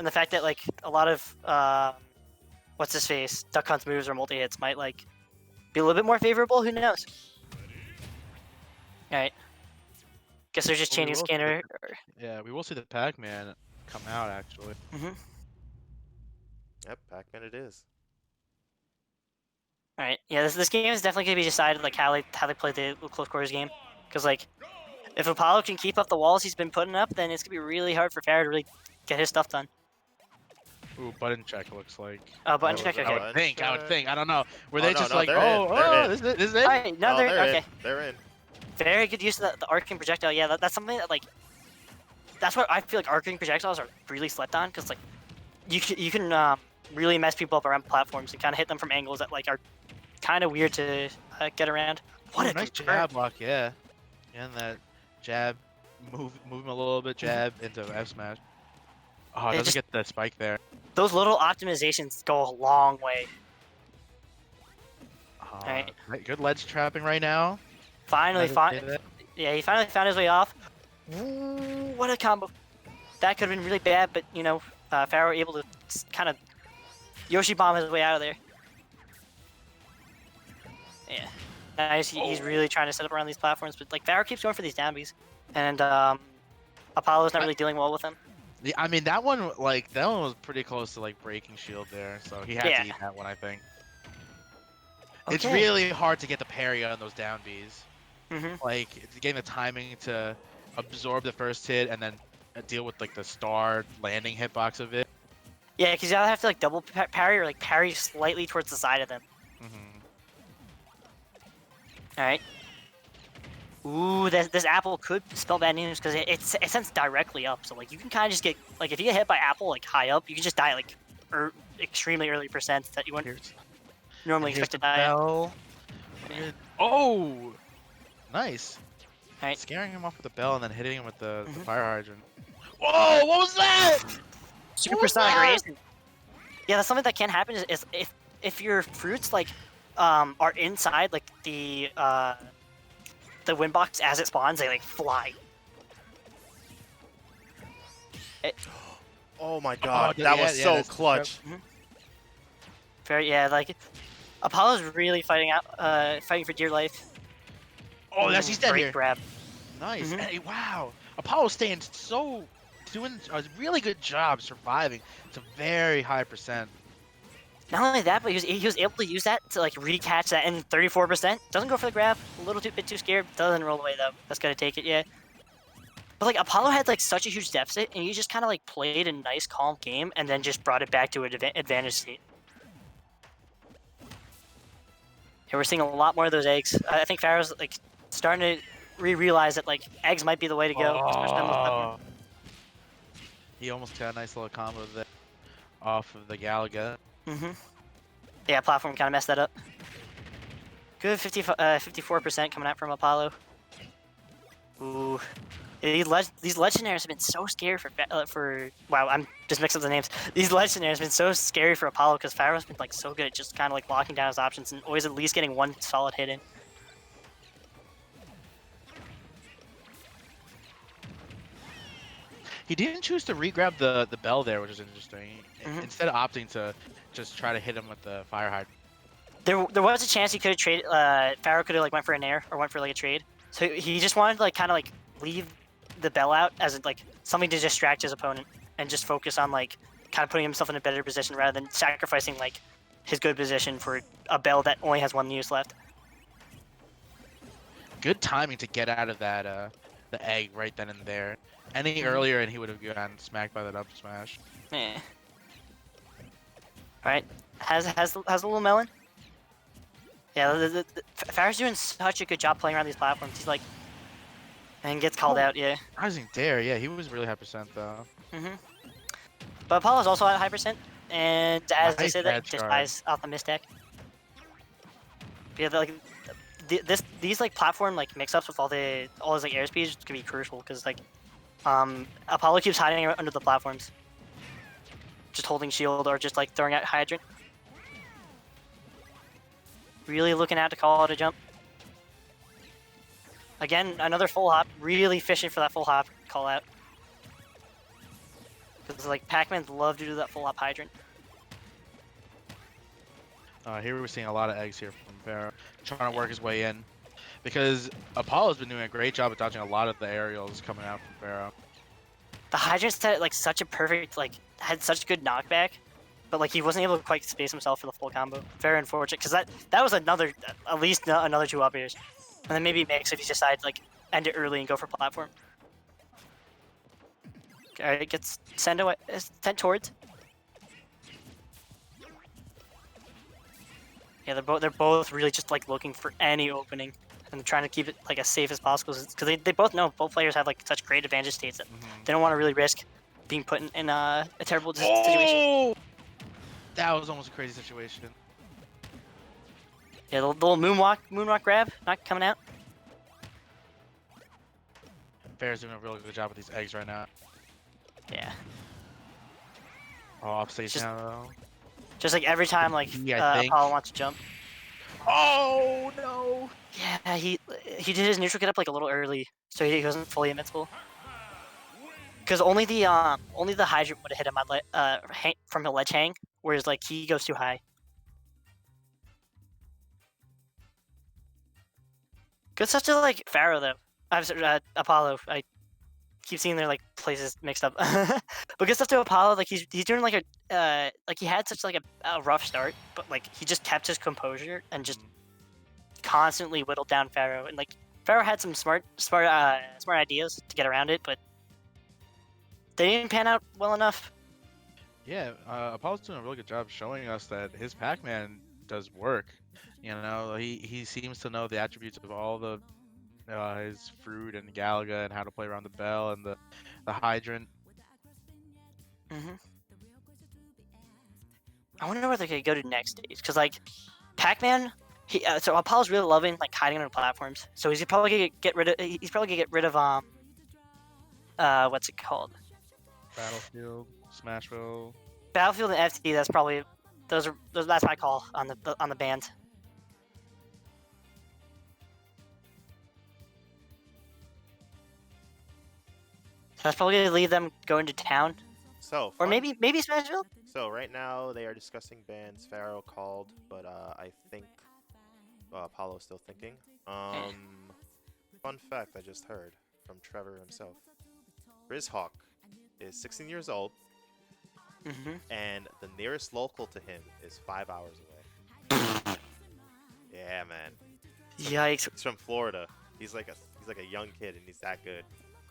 and the fact that like a lot of what's his face Duck Hunt's moves or multi hits might like be a little bit more favorable. Who knows? All right. Guess they're just changing scanner. Yeah, we will see the Pacman come out actually. Yep, Pacman it is. All right. Yeah, this game is definitely gonna be decided like how they play the close quarters game, because like if Apollo can keep up the walls he's been putting up, then it's gonna be really hard for Pharoah to really get his stuff done. Ooh, button check looks like. Oh, button check. Okay. I would think. I don't know. Were they just no, like, this is it? All right. No, they're in. okay. They're in. Very good use of the arcing projectile. Yeah, that's something that like. That's what I feel like arcing projectiles are really slept on, because like you can really mess people up around platforms and kind of hit them from angles that like are kind of weird to get around. What a nice jab block, yeah. And that jab, move him a little bit, jab into F smash. Oh, it doesn't get the spike there. Those little optimizations go a long way. Alright. Good ledge trapping right now. Finally, yeah, he finally found his way off. Ooh, what a combo. That could have been really bad, but you know, Pharoah able to kind of Yoshi bomb his way out of there. Yeah, nice. He's really trying to set up around these platforms, but like Pharoah keeps going for these down Bs, and Apollo's not really dealing well with him. Yeah, I mean that one was pretty close to like breaking shield there, so he had to eat that one, I think. Okay. It's really hard to get the parry on those down Bs. Like it's getting the timing to absorb the first hit and then deal with like the star landing hitbox of it. Yeah, because you either have to like double parry or like parry slightly towards the side of them. All right. Ooh, this apple could spell bad news because it sends directly up. So like you can kind of just get like if you get hit by apple like high up, you can just die like extremely early percent that you wouldn't normally expect to die. Yeah. Oh, nice. All right. Scaring him off with the bell and then hitting him with the fire hydrant. Whoa! What was that? Supersonic raising. Yeah, that's something that can happen. Is if your fruits like are inside like the wind box as it spawns, they like fly. Oh my god, that was so clutch. Yeah, like Apollo's really fighting for dear life. Oh, he's dead here. Grab. Nice. Hey, wow. Apollo's doing a really good job surviving. It's a very high percent. Not only that, but he was able to use that to like recatch that in 34%. Doesn't go for the grab. A little bit too scared. Doesn't roll away though. That's gonna take it. Yeah. But like Apollo had like such a huge deficit, and he just kind of like played a nice calm game, and then just brought it back to an advantage state. And we're seeing a lot more of those eggs. I think Pharoah's like starting to realize that like eggs might be the way to go. He almost got a nice little combo there off of the Galaga. Yeah, platform kind of messed that up. Good 54% coming out from Apollo. Ooh, these legendaries have been so scary for wow. I'm just mixing up the names. These legendaries have been so scary for Apollo because Pharoah's been like so good at just kind of like locking down his options and always at least getting one solid hit in. He didn't choose to re-grab the bell there, which is interesting. Instead of opting to just try to hit him with the fire hydrant. There was a chance he could have traded. Pharoah could have like went for an air or went for like a trade. So he just wanted to like kind of like leave the bell out as like something to distract his opponent and just focus on like kind of putting himself in a better position rather than sacrificing like his good position for a bell that only has one use left. Good timing to get out of that the egg right then and there. Any earlier and he would have gotten smacked by that up smash. Yeah. All right, has the little melon. Yeah, Pharoah's doing such a good job playing around these platforms. He's like, and gets called out. Yeah. Rising Dare. Yeah, he was really high percent though. But Apollo's also at high percent, and as I say that, just buys out the misdeck. Yeah, like these like platform like mix-ups with all his like airspeeds can be crucial because like Apollo keeps hiding under the platforms, just holding shield or just like throwing out hydrant. Really looking out to call out a jump. Again, another full hop. Really fishing for that full hop call out. Because like Pacman love to do that full up hydrant. Here we're seeing a lot of eggs here from Pharoah, trying to work his way in. Because Apollo's been doing a great job of dodging a lot of the aerials coming out from Pharoah. The hydrant had like such a perfect, like, had such good knockback, but like he wasn't able to quite space himself for the full combo. Very unfortunate, because that was another, at least another 2 up airs. And then maybe mix if he decides like end it early and go for platform. Alright, gets sent towards. Yeah, they're both really just like looking for any opening and trying to keep it like as safe as possible, because they both know both players have like such great advantage states that they don't want to really risk being put in a terrible situation. That was almost a crazy situation. Yeah, the little moonwalk grab, not coming out. Pharoah's doing a really good job with these eggs right now. Yeah. Oh, off stage now though. Just like every time like Apollo wants to jump. Oh no! Yeah, he did his neutral get up like a little early, so he wasn't fully invincible. Because only the hydrant would have hit him from a ledge hang, whereas like he goes too high. Good stuff to like Pharoah though. I'm sorry, Apollo. I keep seeing their like places mixed up. But good stuff to Apollo. Like he's doing like a like he had such like a rough start, but like he just kept his composure and just constantly whittled down Pharoah. And like Pharoah had some smart ideas to get around it, but they didn't pan out well enough. Yeah, Apollo's doing a really good job showing us that his Pacman does work. You know, he seems to know the attributes of all the his fruit and Galaga and how to play around the bell and the hydrant. I wonder where they could go to next stage, because like Pacman, so Apollo's really loving like hiding under platforms. So he's probably gonna get rid of what's it called? Battlefield, Smashville. Battlefield and FTD. That's probably that's my call on the band. So that's probably gonna leave them going to town. So or maybe Smashville. So right now they are discussing bans. Pharoah called, but I think Apollo's still thinking. Fun fact I just heard from Trevor himself. Rizhawk is 16 years old, and the nearest local to him is 5 hours away. Yeah, man. Yikes! He's from Florida. He's like a young kid, and he's that good.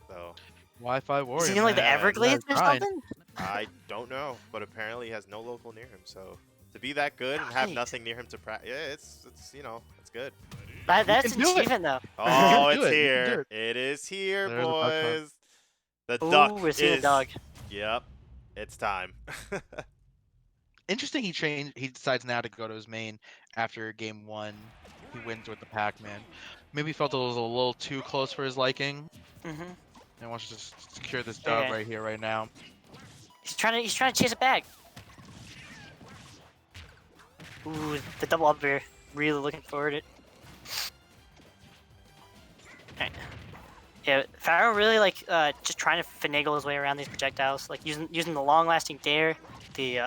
So. Wi-Fi warrior. Is he in like the Everglades or something? I don't know, but apparently he has no local near him. So to be that good and have nothing near him to practice, yeah, it's you know, it's good. That's an achievement though. Oh, it's here. It is here, boys. The duck we're seeing a dog. Yep, it's time. Interesting. He decides now to go to his main after game 1. He wins with the Pacman. Maybe he felt it was a little too close for his liking. And wants to just secure this dub right here, right now. He's trying to chase it back. Ooh, the double up air. Really looking forward to it. Alright. Yeah, Pharoah really like just trying to finagle his way around these projectiles, like using the long-lasting dare, the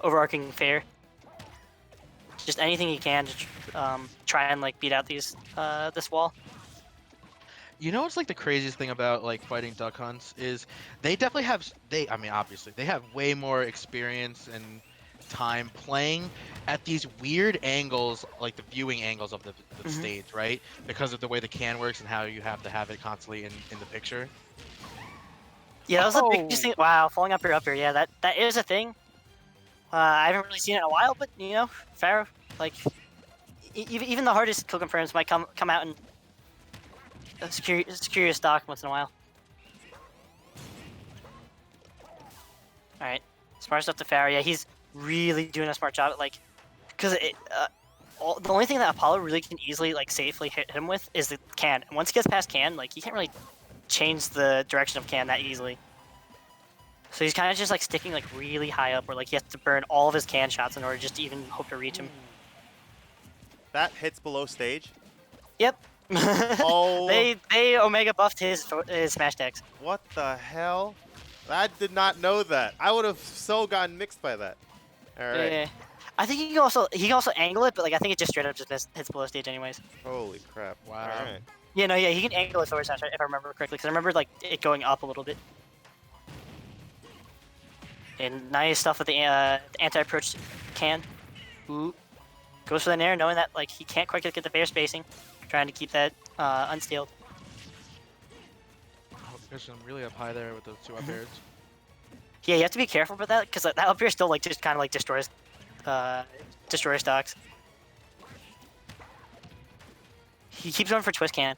overarching fair. Just anything he can to try and like beat out these this wall. You know what's like the craziest thing about like fighting duck hunts is they definitely have obviously they have way more experience and time playing at these weird angles, like the viewing angles of the stage, right? Because of the way the can works and how you have to have it constantly in the picture. Yeah, that was the biggest thing. Wow, falling up here. Yeah, that is a thing. I haven't really seen it in a while, but you know, Pharoah, like even the hardest kill confirms might come out and secure your stock once in a while. Alright. Smart stuff to Pharoah. Yeah, he's really doing a smart job at, like, because the only thing that Apollo really can easily, like, safely hit him with is the can. And once he gets past can, like, he can't really change the direction of can that easily. So he's kind of just, like, sticking, like, really high up where, like, he has to burn all of his can shots in order just to even hope to reach him. That hits below stage? Yep. Oh. They Omega buffed his smash decks. What the hell? I did not know that. I would have so gotten mixed by that. All right. Yeah. I think he can also angle it, but like I think it just straight up just hits below stage anyways. Holy crap! Wow. All right. Yeah, no, yeah, he can angle it forward smash if I remember correctly, because I remember like it going up a little bit. And nice stuff with the anti-approach can. Ooh. Goes for the nair, knowing that like he can't quite get the fair spacing, trying to keep that unstealed. Oh, there's really up high there with those two up airs. Yeah, you have to be careful with that because that up air still like just kind of like destroys stocks. He keeps going for twist can.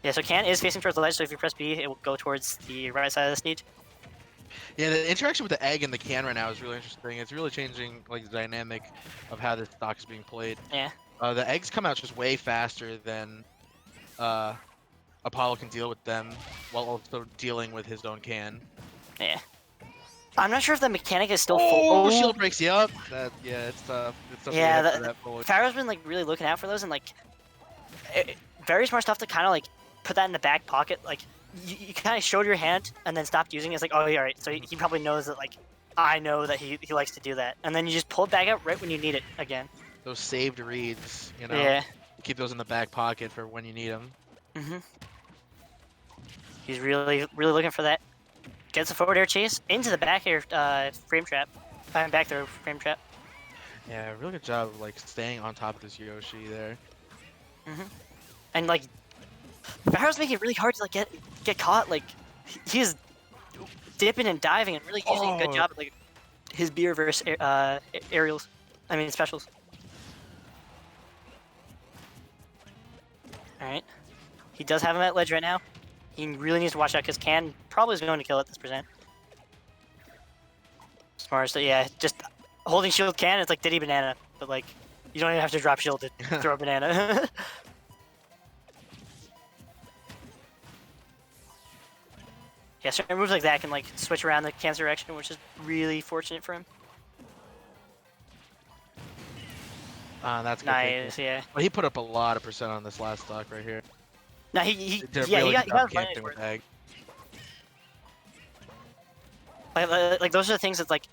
Yeah, so can is facing towards the ledge, so if you press B, it will go towards the right side of the stage. Yeah, the interaction with the egg and the can right now is really interesting. It's really changing like the dynamic of how this stock is being played. Yeah. The eggs come out just way faster than Apollo can deal with them, while also dealing with his own can. Yeah. I'm not sure if the mechanic is still full. full. Shield breaks you up. Yeah, it's tough. It's tough Yeah, to hit that forward. Pharoah's been like really looking out for those and like very smart stuff to kind of like put that in the back pocket. Like you kind of showed your hand and then stopped using it. It's like, oh, yeah, all right. So he probably knows that like I know that he likes to do that, and then you just pull it back out right when you need it again. Those saved reads, you know. Yeah. Keep those in the back pocket for when you need them. He's really looking for that. Gets a forward air chase into the back air frame trap. Back throw frame trap. Yeah, really good job of like staying on top of this Yoshi there. And like, Pharoah's making it really hard to like get caught. Like, he's dipping and diving and really using a good job at like his beer versus aerials. I mean specials. All right, he does have him at ledge right now. He really needs to watch out because Can probably is going to kill at this percent. Smart, so yeah, just holding shield Can, it's like Diddy Banana, but like you don't even have to drop shield to throw a banana. Yeah, certain moves like that can like switch around the Can's direction, which is really fortunate for him. That's good. Nice, yeah. But he put up a lot of percent on this last stock right here. No, he really got plenty camping for with it. egg. Like those are the things that like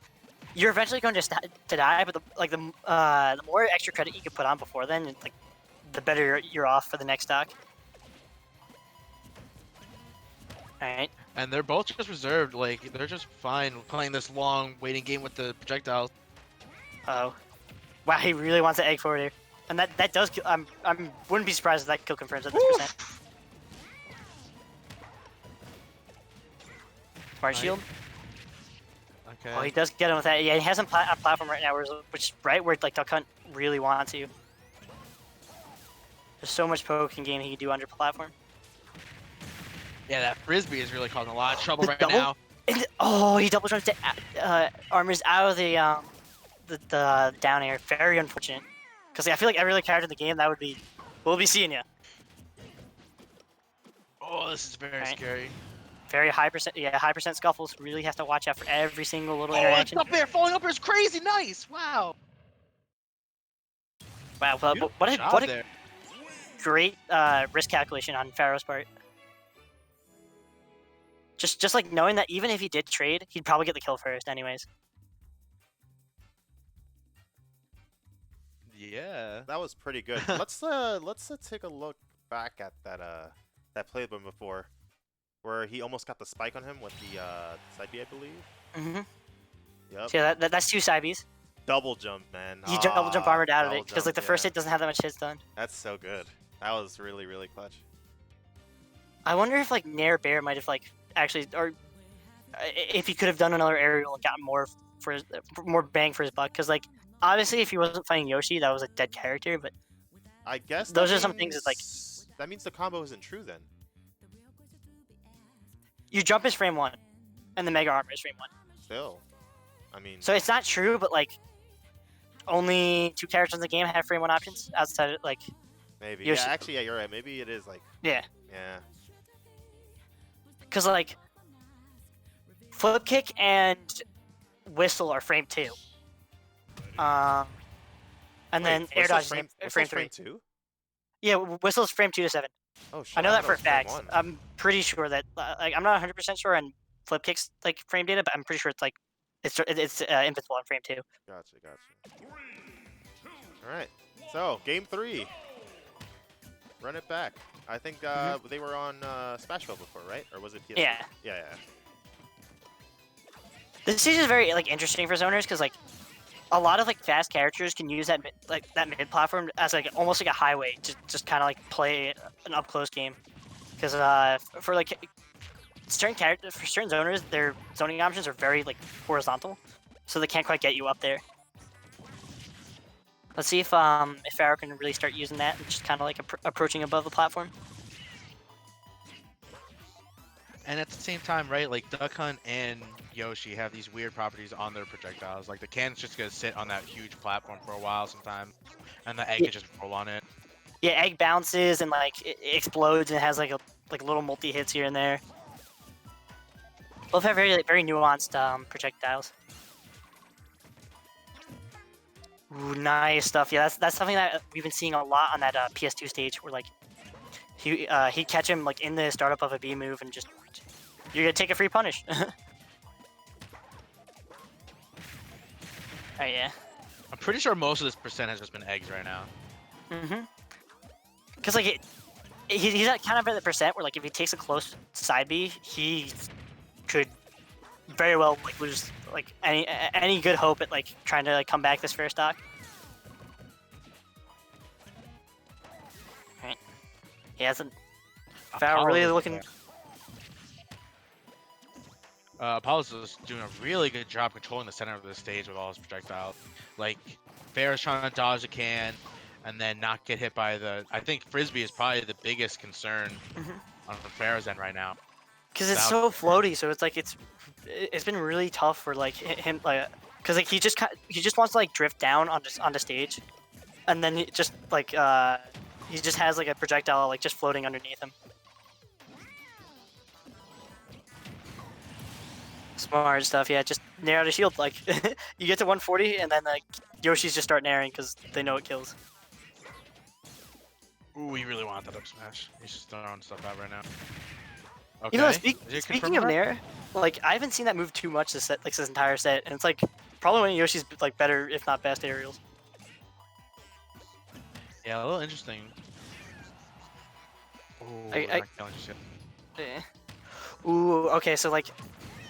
you're eventually going to die, but the more extra credit you can put on before then, like the better you're off for the next stock. All right. And they're both just reserved. Like they're just fine playing this long waiting game with the projectiles. Oh, wow! He really wants the egg forward here, and that does. Wouldn't be surprised if that kill confirms at this percent. Smart shield. Okay. Oh, he does get him with that. Yeah, he has him on platform right now, which is right where like Duck Hunt really wants you. There's so much poking game he can do under platform. Yeah, that frisbee is really causing a lot of trouble right now. Oh, he double jumps armors out of the down air. Very unfortunate. Because I feel like every other character in the game that would be, we'll be seeing you. Oh, this is very scary. Very high percent, high percent scuffles. Really have to watch out for every single little Oh, interaction. it's up there, falling up there is crazy nice. Wow. Wow, what a great risk calculation on Pharoah's part. Just like knowing that even if he did trade, he'd probably get the kill first anyways. Yeah. That was pretty good. let's take a look back at that play from before, where he almost got the spike on him with the side B, I believe. Yep. So yeah, that's two side Bs. Double jump, man. He double jump armored out of it because like the first hit doesn't have that much hits done. That's so good. That was really clutch. I wonder if like Nair Bear might have like actually, or if he could have done another aerial and gotten more bang for his buck. Because like obviously if he wasn't fighting Yoshi, that was a dead character. But I guess those are some things that like that means the combo isn't true then. You jump is frame 1, and the Mega Armor is frame 1. Still, I mean. So it's not true, but like only 2 characters in the game have frame 1 options outside of like. Maybe. Yoshi. Yeah, actually, yeah, you're right. Maybe it is like. Yeah. Yeah. Because like flip kick and whistle are frame 2. And then air dodge is frame 3. 2? Yeah, whistle is frame 2 to 7. Oh shit! I know that for a thought it was fact. frame 1. I'm pretty sure that like I'm not 100% sure on flip kicks like frame data, but I'm pretty sure it's like it's invincible on frame 2. Gotcha, gotcha. All right. So game 3. Run it back. I think they were on Smashville before, right? Or was it PS2? Yeah. Yeah. This stage is very like interesting for zoners because like a lot of like fast characters can use that that mid platform as like almost like a highway to just kind of like play an up close game. Because for like certain characters, for certain zoners, their zoning options are very like horizontal, so they can't quite get you up there. Let's see if Pharoah can really start using that and just kind of like approaching above the platform. And at the same time, right, like Duck Hunt and Yoshi have these weird properties on their projectiles. Like the cannon's just gonna sit on that huge platform for a while sometimes, and the egg can just roll on it. Yeah, egg bounces and like it explodes and it has like little multi hits here and there. Both have very nuanced projectiles. Ooh, nice stuff. Yeah, that's something that we've been seeing a lot on that PS2 stage, where like he'd catch him like in the startup of a B move and just you're gonna take a free punish. Oh yeah. I'm pretty sure most of this percent has just been eggs right now. Because like he's at kind of at the percent where like if he takes a close side B, he could very well like lose like any good hope at like trying to like come back this fair stock. Right. Yeah, it's Pharoah really looking. Apollo's just doing a really good job controlling the center of the stage with all his projectiles. Like, Pharoah's trying to dodge a can and then not get hit by the... I think Frisbee is probably the biggest concern on Pharoah's end right now. Because it's so floaty, so it's like it's been really tough for like him, like, because like he just wants to like drift down on the stage, and then he just like he just has like a projectile like just floating underneath him. Smart stuff, yeah. Just nair out a shield. Like you get to 140, and then like Yoshi's just start nairing because they know it kills. Ooh, he really wanted that up smash. He's just throwing stuff out right now. Okay. You know, speaking of nair, like I haven't seen that move too much this entire set, and it's like probably one of Yoshi's like better, if not best, aerials. Yeah, a little interesting. Ooh, not killing shit. Ooh, okay, so like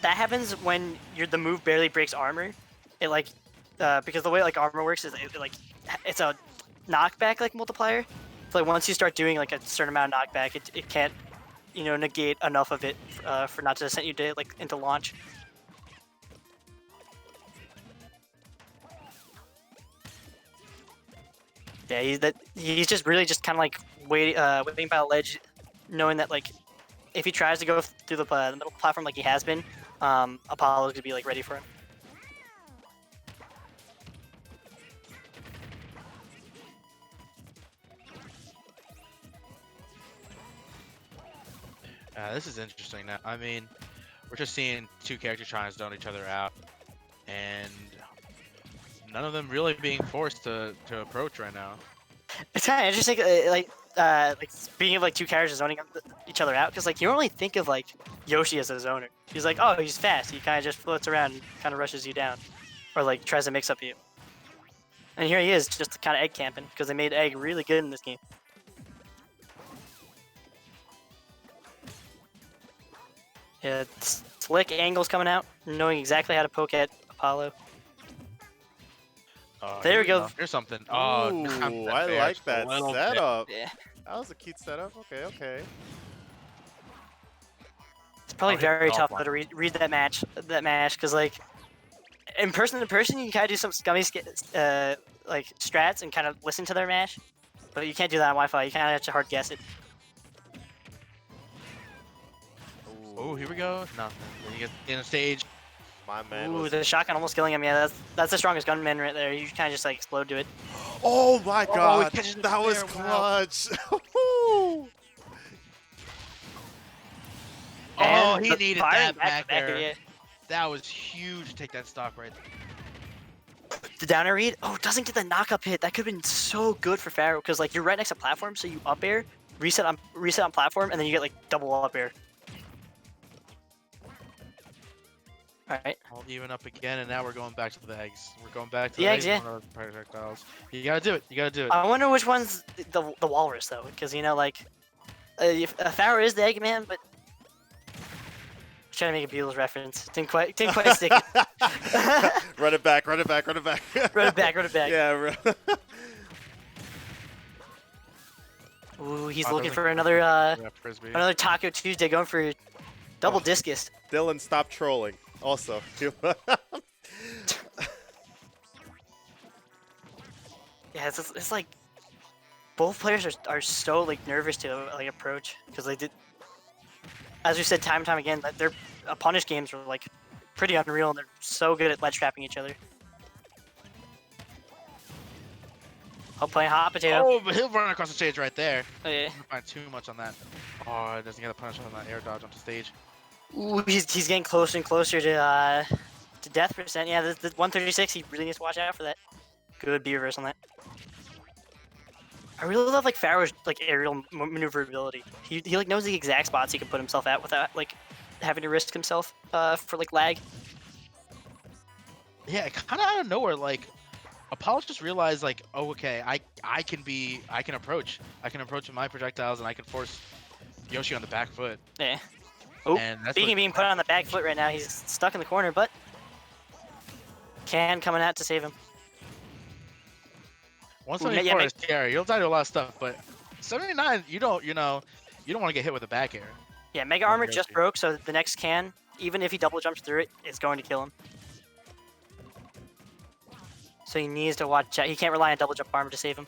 that happens when the move barely breaks armor. It like because the way like armor works is it's a knockback like multiplier. So like once you start doing like a certain amount of knockback, it can't negate enough of it for not to send you to like into launch. Yeah, he's just really just kind of like waiting by the ledge, knowing that like if he tries to go through the middle platform like he has been, Apollo's gonna be like ready for him. This is interesting now. I mean, we're just seeing two characters trying to zone each other out, and none of them really being forced to approach right now. It's kind of interesting, like speaking of like two characters zoning each other out, because like you normally think of like Yoshi as a zoner. He's like, oh, he's fast. He kind of just floats around and kind of rushes you down, or like tries to mix up you. And here he is, just kind of egg camping, because they made egg really good in this game. Yeah, slick angles coming out, knowing exactly how to poke at Apollo. There we go. Here's something. Ooh, I like that setup. Yeah. That was a cute setup. Okay. It's probably very tough to read that mash, because like in person to person, you can kind of do some scummy like strats and kind of listen to their mash, but you can't do that on Wi-Fi. You kind of have to hard guess it. Oh, here we go. Nothing. Then you get in a stage. My man. Ooh, the shotgun almost killing him. Yeah, that's the strongest gunman right there. You kind of just like explode to it. Oh my god, that was clutch. Oh, he needed that back there. Yeah. That was huge to take that stock right there. The downer read. Oh, doesn't get the knock-up hit. That could have been so good for Pharoah, because like you're right next to platform, so you up air, reset on platform, and then you get like double up air. All right. I'll even up again, and now we're going back to the eggs. We're going back to The the eggs, yeah. projectiles. You gotta do it. You gotta do it. I wonder which one's the walrus though, because you know like, Pharoah is the Eggman, but trying to make a Beatles reference. Didn't quite stick it. Run it back, run it back, run it back. Run it back, run it back. Yeah. Ooh, he's looking for another Frisbee. another Taco Tuesday, going for double discus. Dylan, stop trolling. Also. Yeah, it's like both players are so like nervous to like approach because they did, as we said time and time again, that their punish games were like pretty unreal and they're so good at ledge trapping each other. Oh, playing hot potato. Oh, but he'll run across the stage right there. Oh, yeah. I'm not find too much on that. Oh, it doesn't get a punish on that air dodge onto stage. Ooh, he's getting closer and closer to death percent. Yeah, the 136. He really needs to watch out for that. Good B reverse on that. I really love like Pharoah's like aerial maneuverability. He like knows the exact spots he can put himself at without like having to risk himself for like lag. Yeah, kind of out of nowhere, like Apollo just realized like, oh, okay, I can approach with my projectiles and I can force Yoshi on the back foot. Yeah. Oh, and that's being put on the back foot right now. He's stuck in the corner, but Can coming out to save him. 174 is scary. You'll die to a lot of stuff, but 79, you don't want to get hit with a back air. Yeah, Mega Armor just broke, so the next Can, even if he double jumps through it, is going to kill him. So he needs to watch out. He can't rely on double jump armor to save him.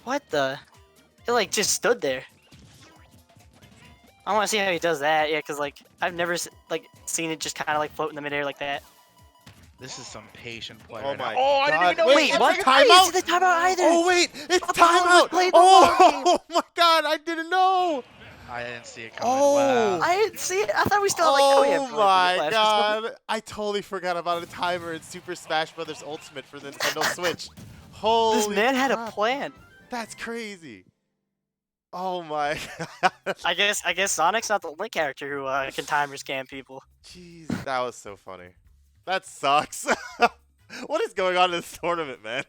What the? He like just stood there. I want to see how he does that. Yeah, because like I've never like seen it just kind of like float in the midair like that. This is some patient play. Oh right my now. Oh, I didn't even know. Wait, what? Timeout? I didn't see the timeout either. Oh wait, it's Apollo timeout. played the long game. Oh my god, I didn't know. I didn't see it coming. Oh. Wow. I didn't see it. I thought we still had, like, Oh my god, I totally forgot about a timer in Super Smash Bros. Ultimate for the Nintendo Switch. Holy This man had a crap. plan. That's crazy. Oh my god. I guess Sonic's not the Link character who can timer scam people. Jeez, that was so funny. That sucks. What is going on in this tournament, man?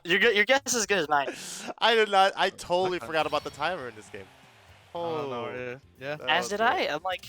Your guess is as good as mine. I totally forgot about the timer in this game. Oh, no, yeah. As did I. I'm like,